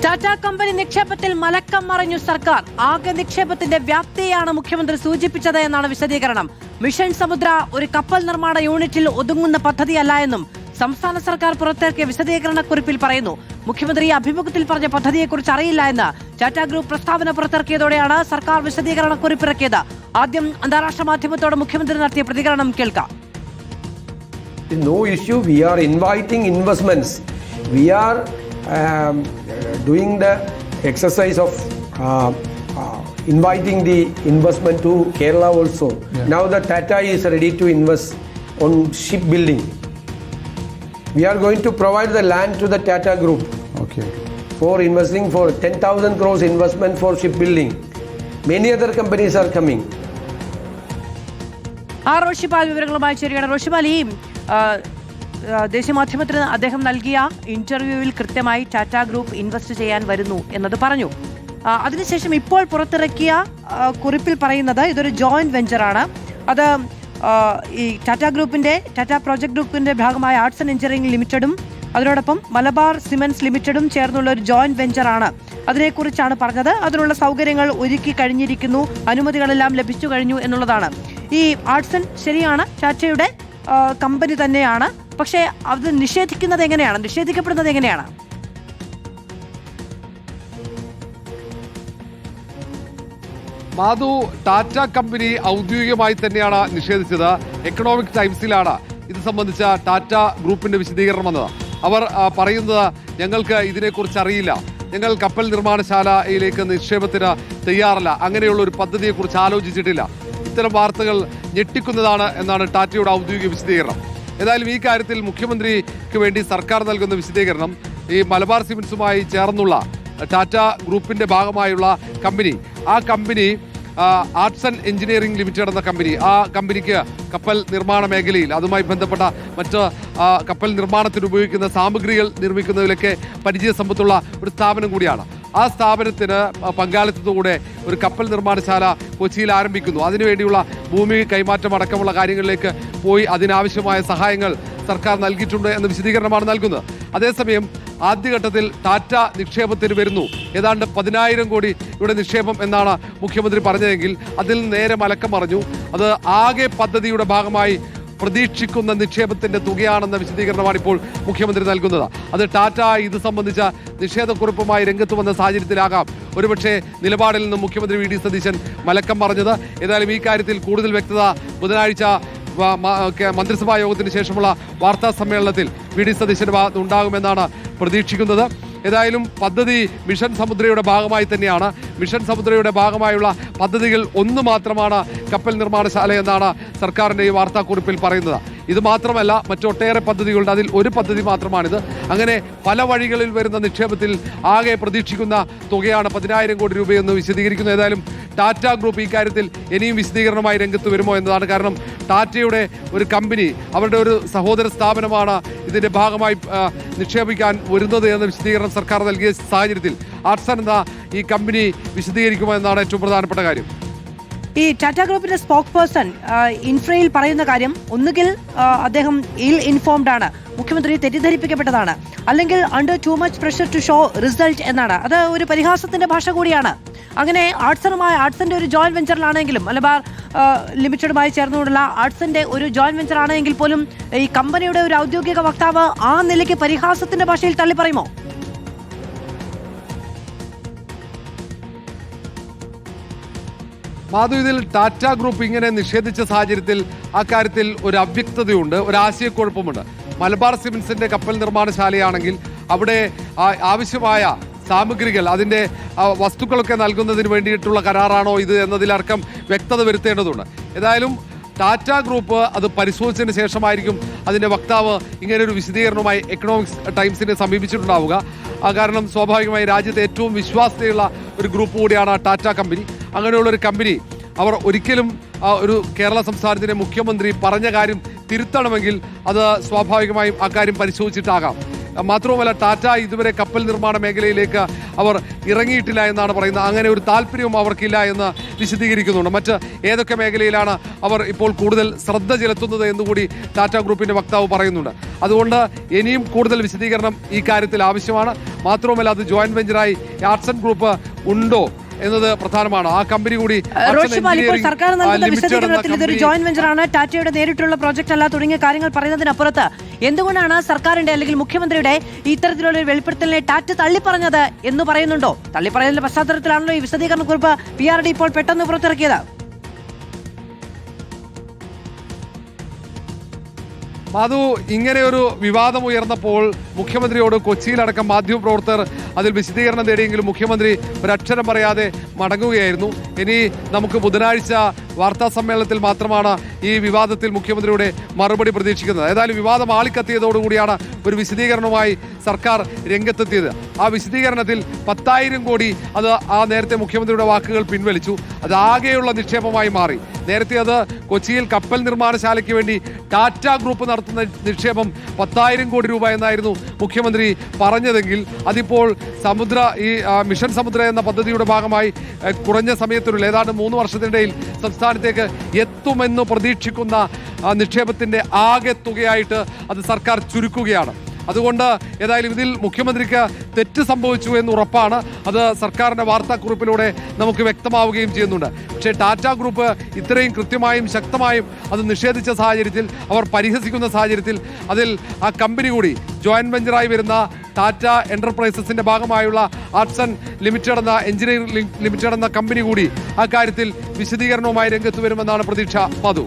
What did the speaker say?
Tata company നിക്ഷേപത്തിൽ മലക്കം മറിഞ്ഞു സർക്കാർ. ആകെ നിക്ഷേപത്തിന്റെ വ്യാപ്തിയാണ് മുഖ്യമന്ത്രി സൂചിപ്പിച്ചത് എന്നാണ് വിശദീകരണം. മിഷൻ സമുദ്ര ഒരു കപ്പൽ നിർമ്മാണ യൂണിറ്റിൽ ഒതുങ്ങുന്ന പദ്ധതിയല്ല എന്നും സംസ്ഥാന സർക്കാർ പുറത്തിറക്കിയ വിശദീകരണക്കുറിപ്പിൽ പറയുന്നു. മുഖ്യമന്ത്രി അഭിമുഖത്തിൽ പറഞ്ഞ പദ്ധതിയെക്കുറിച്ച് അറിയില്ല എന്ന് ടാറ്റ ഗ്രൂപ്പ് പ്രസ്താവന പുറത്തിറക്കിയതോടെയാണ് സർക്കാർ വിശദീകരണക്കുറിപ്പിറക്കിയത്. ആദ്യം അന്താരാഷ്ട്ര മാധ്യമത്തോട് മുഖ്യമന്ത്രി നടത്തിയ പ്രതികരണം കേൾക്കാം. No issue. We are inviting investments. We are doing the exercise of inviting the investment to Kerala also. Yeah. Now the Tata is ready to invest on shipbuilding. We are going to provide the land to the Tata Group. Okay. For investing for 10,000 crores investment for shipbuilding. Many other companies are coming. Roshipal വിവരങ്ങളുമായി ചേരുകയാണ്. റോഷിപാൽ, ഈ ദേശീയ മാധ്യമത്തിന് അദ്ദേഹം നൽകിയ ഇന്റർവ്യൂവിൽ കൃത്യമായി Tata group invest ചെയ്യാൻ വരുന്നു എന്നത് പറഞ്ഞു. അതിനുശേഷം ഇപ്പോൾ പുറത്തിറക്കിയ കുറിപ്പിൽ പറയുന്നത് ഇതൊരു ജോയിന്റ് വെഞ്ചറാണ്. അത് ഈ ടാറ്റ പ്രോജക്ട് ഗ്രൂപ്പിന്റെ ഭാഗമായ ആർട്സ് ആൻഡ് എഞ്ചിനീയറിംഗ് ലിമിറ്റഡും അതിനോടൊപ്പം മലബാർ സിമന്റ്സ് ലിമിറ്റഡും ചേർന്നുള്ള ഒരു ജോയിന്റ് വെഞ്ചറാണ്. അതിനെക്കുറിച്ചാണ് പറഞ്ഞത്. അതിനുള്ള സൗകര്യങ്ങൾ ഒരുക്കി കഴിഞ്ഞിരിക്കുന്നു, അനുമതികളെല്ലാം ലഭിച്ചു കഴിഞ്ഞു എന്നുള്ളതാണ്. ഈ ആർട്സൺ ശരിയാണ്, ടാറ്റയുടെ കമ്പനി തന്നെയാണ്. പക്ഷേ അത് നിഷേധിക്കപ്പെടുന്നത് എങ്ങനെയാണ്? മാധു, ടാറ്റ കമ്പനി ഔദ്യോഗികമായി തന്നെയാണ് നിഷേധിച്ചത്. എക്കണോമിക് ടൈംസിലാണ് ഇത് സംബന്ധിച്ച ടാറ്റ ഗ്രൂപ്പിന്റെ വിശദീകരണം വന്നത്. അവർ പറയുന്നത്, ഞങ്ങൾക്ക് ഇതിനെക്കുറിച്ച് അറിയില്ല, ഞങ്ങൾ കപ്പൽ നിർമ്മാണശാലയിലേക്ക് നിക്ഷേപത്തിന് തയ്യാറല്ല, അങ്ങനെയുള്ള ഒരു പദ്ധതിയെക്കുറിച്ച് ആലോചിച്ചിട്ടില്ല. ഇത്തരം വാർത്തകൾ ഞെട്ടിക്കുന്നതാണ് എന്നാണ് ടാറ്റയുടെ ഔദ്യോഗിക വിശദീകരണം. ഏതായാലും ഈ കാര്യത്തിൽ മുഖ്യമന്ത്രിക്ക് വേണ്ടി സർക്കാർ നൽകുന്ന വിശദീകരണം, ഈ മലബാർ സിമന്റ്സുമായി ചേർന്നുള്ള ടാറ്റ ഗ്രൂപ്പിന്റെ ഭാഗമായുള്ള കമ്പനി, ആ company arts and engineering limited എന്ന കമ്പനി, ആ കമ്പനിക്ക് കപ്പൽ നിർമ്മാണ മേഖലയിൽ അതുമായി ബന്ധപ്പെട്ട മറ്റ് കപ്പൽ നിർമ്മാണത്തിന് ഉപയോഗിക്കുന്ന സാമഗ്രികൾ നിർമ്മിക്കുന്നതിലൊക്കെ പരിചയ സമ്പത്തുള്ള ഒരു സ്ഥാപനം കൂടിയാണ്. ആ സ്ഥാപനത്തിന് പങ്കാളിത്തത്തോടെ ഒരു കപ്പൽ നിർമ്മാണശാല കൊച്ചിയിൽ ആരംഭിക്കുന്നു. അതിനുവേണ്ടിയുള്ള ഭൂമി കൈമാറ്റം അടക്കമുള്ള കാര്യങ്ങളിലേക്ക് പോയി അതിനാവശ്യമായ സഹായങ്ങൾ സർക്കാർ നൽകിയിട്ടുണ്ട് എന്ന വിശദീകരണമാണ് നൽകുന്നത്. അതേസമയം ആദ്യഘട്ടത്തിൽ ടാറ്റ നിക്ഷേപത്തിന് വരുന്നു, ഏതാണ്ട് 10,000 കോടി ഇവിടെ നിക്ഷേപം എന്നാണ് മുഖ്യമന്ത്രി പറഞ്ഞതെങ്കിൽ അതിൽ നേരെ മലക്കം മറിഞ്ഞു. അത് ആകെ പദ്ധതിയുടെ ഭാഗമായി പ്രതീക്ഷിക്കുന്ന നിക്ഷേപത്തിന്റെ തുകയാണെന്ന വിശദീകരണമാണ് ഇപ്പോൾ മുഖ്യമന്ത്രി നൽകുന്നത്. അത് ടാറ്റ ഇത് സംബന്ധിച്ച നിഷേധക്കുറിപ്പുമായി രംഗത്ത് വന്ന സാഹചര്യത്തിലാകാം ഒരുപക്ഷെ നിലപാടിൽ നിന്നും മുഖ്യമന്ത്രി വി ഡി സതീശൻ മലക്കം പറഞ്ഞത്. ഏതായാലും ഈ കാര്യത്തിൽ കൂടുതൽ വ്യക്തത ബുധനാഴ്ച മന്ത്രിസഭാ യോഗത്തിന് ശേഷമുള്ള വാർത്താ സമ്മേളനത്തിൽ വി ഡി സതീശന്റെ ഭാഗത്ത് ഉണ്ടാകുമെന്നാണ് പ്രതീക്ഷിക്കുന്നത്. ഏതായാലും പദ്ധതി മിഷൻ സമുദ്രയുടെ ഭാഗമായി തന്നെയാണ്. മിഷൻ സമുദ്രയുടെ ഭാഗമായുള്ള പദ്ധതികൾ ഒന്ന് മാത്രമാണ് കപ്പൽ നിർമ്മാണശാല എന്നാണ് സർക്കാരിൻ്റെ ഈ വാർത്താക്കുറിപ്പിൽ പറയുന്നത്. ഇത് മാത്രമല്ല, മറ്റൊട്ടേറെ പദ്ധതികളുണ്ട്, അതിൽ ഒരു പദ്ധതി മാത്രമാണിത്. അങ്ങനെ പല വഴികളിൽ വരുന്ന നിക്ഷേപത്തിൽ ആകെ പ്രതീക്ഷിക്കുന്ന തുകയാണ് 10,000 കോടി രൂപയെന്ന് വിശദീകരിക്കുന്നു. ഏതായാലും ടാറ്റ ഗ്രൂപ്പ് ഈ കാര്യത്തിൽ ഇനിയും വിശദീകരണമായി രംഗത്ത് വരുമോ എന്നതാണ്. കാരണം ടാറ്റയുടെ ഒരു കമ്പനി, അവരുടെ ഒരു സഹോദര സ്ഥാപനമാണ് ഇതിന്റെ ഭാഗമായി നിക്ഷേപിക്കാൻ വരുന്നത് എന്ന വിശദീകരണം സർക്കാർ നൽകിയ സാഹചര്യത്തിൽ ആർട്സൺ എന്ന ഈ കമ്പനി വിശദീകരിക്കുമോ എന്നാണ് ഏറ്റവും പ്രധാനപ്പെട്ട കാര്യം. ഈ ടാറ്റ ഗ്രൂപ്പിന്റെ സ്പോക്ക് പേഴ്സൺ ഇൻഫ്രയിൽ പറയുന്ന കാര്യം, ഒന്നുകിൽ അദ്ദേഹം ഇൽ ഇൻഫോംഡ് ആണ്, മുഖ്യമന്ത്രി തെറ്റിദ്ധരിപ്പിക്കപ്പെട്ടതാണ്, അല്ലെങ്കിൽ under too much pressure to show result എന്നാണ്. അത് ഒരു പരിഹാസത്തിന്റെ ഭാഷ കൂടിയാണ്. അങ്ങനെ ആർട്സന്റെ ഒരു ജോയിന്റ് വെഞ്ചറിലാണെങ്കിലും, മലബാർ ലിമിറ്റഡുമായി ചേർന്നുകൊണ്ടുള്ള ആർട്സിന്റെ ഒരു ജോയിന്റ് വെഞ്ചർ ആണെങ്കിൽ പോലും ഈ കമ്പനിയുടെ ഒരു ഔദ്യോഗിക വക്താവ് ആ നിലയ്ക്ക് പരിഹാസത്തിന്റെ ഭാഷയിൽ തള്ളി പറയുമോ? മാധു, ഇതിൽ ടാറ്റ ഗ്രൂപ്പ് ഇങ്ങനെ നിഷേധിച്ച സാഹചര്യത്തിൽ ആ കാര്യത്തിൽ ഒരു അവ്യക്തതയുണ്ട്, ഒരു ആശയക്കുഴപ്പമുണ്ട്. മലബാർ സിമന്റ്സിന്റെ കപ്പൽ നിർമ്മാണശാലയാണെങ്കിൽ അവിടെ ആവശ്യമായ സാമഗ്രികൾ, അതിൻ്റെ വസ്തുക്കളൊക്കെ നൽകുന്നതിന് വേണ്ടിയിട്ടുള്ള കരാറാണോ ഇത് എന്നതിലടക്കം വ്യക്തത വരുത്തേണ്ടതുണ്ട്. ഏതായാലും ടാറ്റ ഗ്രൂപ്പ് അത് പരിശോധിച്ചതിന് ശേഷമായിരിക്കും അതിൻ്റെ വക്താവ് ഇങ്ങനൊരു വിശദീകരണവുമായി എക്കണോമിക്സ് ടൈംസിനെ സമീപിച്ചിട്ടുണ്ടാവുക. കാരണം സ്വാഭാവികമായി രാജ്യത്തെ ഏറ്റവും വിശ്വാസ്യതയുള്ള ഒരു ഗ്രൂപ്പ് കൂടിയാണ് ടാറ്റ കമ്പനി. അങ്ങനെയുള്ളൊരു കമ്പനി അവർ ഒരിക്കലും ഒരു കേരള സംസ്ഥാനത്തിൻ്റെ മുഖ്യമന്ത്രി പറഞ്ഞ കാര്യം തിരുത്തണമെങ്കിൽ അത് സ്വാഭാവികമായും ആ കാര്യം പരിശോധിച്ചിട്ടാകാം. മാത്രവുമല്ല ടാറ്റ ഇതുവരെ കപ്പൽ നിർമ്മാണ മേഖലയിലേക്ക് അവർ ഇറങ്ങിയിട്ടില്ല എന്നാണ് പറയുന്നത്. അങ്ങനെ ഒരു താല്പര്യവും അവർക്കില്ല എന്ന് വിശദീകരിക്കുന്നുണ്ട്. മറ്റ് ഏതൊക്കെ മേഖലയിലാണ് അവർ ഇപ്പോൾ കൂടുതൽ ശ്രദ്ധ ചെലുത്തുന്നത് എന്നുകൂടി ടാറ്റ ഗ്രൂപ്പിന്റെ വക്താവ് പറയുന്നുണ്ട്. അതുകൊണ്ട് ഇനിയും കൂടുതൽ വിശദീകരണം ഈ കാര്യത്തിൽ ആവശ്യമാണ്. മാത്രവുമല്ല അത് ജോയിന്റ് വെഞ്ചറായി ആർട്സൺ ഗ്രൂപ്പ് ഉണ്ടോ എന്നത് പ്രധാനമാണ്. ആ കമ്പനി കൂടി ഇപ്പോൾ സർക്കാർ നൽകുന്ന വിശദീകരണത്തിൽ ഇതൊരു ജോയിന്റ് വെഞ്ചറാണ്, ടാറ്റയുടെ നേരിട്ടുള്ള പ്രോജക്റ്റ് അല്ല തുടങ്ങിയ കാര്യങ്ങൾ പറയുന്നതിനപ്പുറത്ത് എന്തുകൊണ്ടാണ് സർക്കാരിന്റെ അല്ലെങ്കിൽ മുഖ്യമന്ത്രിയുടെ ഇത്തരത്തിലുള്ള ഒരു വെളിപ്പെടുത്തലിനെ ടാറ്റ തള്ളിപ്പറഞ്ഞത് എന്ന് പറയുന്നുണ്ടോ? തള്ളിപ്പറയുന്നതിന്റെ പശ്ചാത്തലത്തിലാണല്ലോ ഈ വിശദീകരണക്കുറിപ്പ് PRD ഇപ്പോൾ പെട്ടെന്ന് പുറത്തിറക്കിയത്. മാധു, ഇങ്ങനെ ഒരു വിവാദം ഉയർന്നപ്പോൾ മുഖ്യമന്ത്രിയോട് കൊച്ചിയിലടക്കം മാധ്യമപ്രവർത്തകർ അതിൽ വിശദീകരണം തേടിയെങ്കിലും മുഖ്യമന്ത്രി ഒരക്ഷരം പറയാതെ മടങ്ങുകയായിരുന്നു. ഇനി നമുക്ക് ബുധനാഴ്ച വാർത്താ സമ്മേളനത്തിൽ മാത്രമാണ് ഈ വിവാദത്തിൽ മുഖ്യമന്ത്രിയുടെ മറുപടി പ്രതീക്ഷിക്കുന്നത്. ഏതായാലും വിവാദം ആളിക്കത്തിയതോടുകൂടിയാണ് ഒരു വിശദീകരണവുമായി സർക്കാർ രംഗത്തെത്തിയത്. ആ വിശദീകരണത്തിൽ 10,000 കോടി അത് ആ നേരത്തെ മുഖ്യമന്ത്രിയുടെ വാക്കുകൾ പിൻവലിച്ചു. അത് ആകെയുള്ള നിക്ഷേപമായി മാറി. നേരത്തെ അത് കൊച്ചിയിൽ കപ്പൽ നിർമ്മാണശാലയ്ക്ക് വേണ്ടി ടാറ്റ ഗ്രൂപ്പ് നടത്തുന്ന നിക്ഷേപം 10,000 കോടി രൂപ എന്നായിരുന്നു മുഖ്യമന്ത്രി പറഞ്ഞതെങ്കിൽ അതിപ്പോൾ ഈ മിഷൻ സമുദ്ര എന്ന പദ്ധതിയുടെ ഭാഗമായി കുറഞ്ഞ സമയത്തിനുള്ളിൽ ഏതാണ്ട് 3 വർഷത്തിനിടയിൽ സംസ്ഥാനത്തേക്ക് എത്തുമെന്ന് പ്രതീക്ഷിക്കുന്ന നിക്ഷേപത്തിന്റെ ആകെ തുകയായിട്ട് അത് സർക്കാർ ചുരുക്കുകയാണ്. അതുകൊണ്ട് ഏതായാലും ഇതിൽ മുഖ്യമന്ത്രിക്ക് തെറ്റ് സംഭവിച്ചു എന്ന് ഉറപ്പാണ്. അത് സർക്കാരിന്റെ വാർത്താക്കുറിപ്പിലൂടെ നമുക്ക് വ്യക്തമാവുകയും ചെയ്യുന്നുണ്ട്. പക്ഷേ ടാറ്റ ഗ്രൂപ്പ് ഇത്രയും കൃത്യമായും ശക്തമായും അത് നിഷേധിച്ച സാഹചര്യത്തിൽ, അവർ പരിഹസിക്കുന്ന സാഹചര്യത്തിൽ അതിൽ ആ കമ്പനി കൂടി ജോയിന്റ് വെഞ്ചറായി വരുന്ന ടാറ്റ എന്റർപ്രൈസസിന്റെ ഭാഗമായുള്ള ആർട്സൺ ലിമിറ്റഡ് എന്ന എഞ്ചിനീയറിംഗ് ലിമിറ്റഡ് എന്ന കമ്പനി കൂടി ആ കാര്യത്തിൽ വിശദീകരണവുമായി രംഗത്ത് വരുമെന്നാണ് പ്രതീക്ഷ. മധു.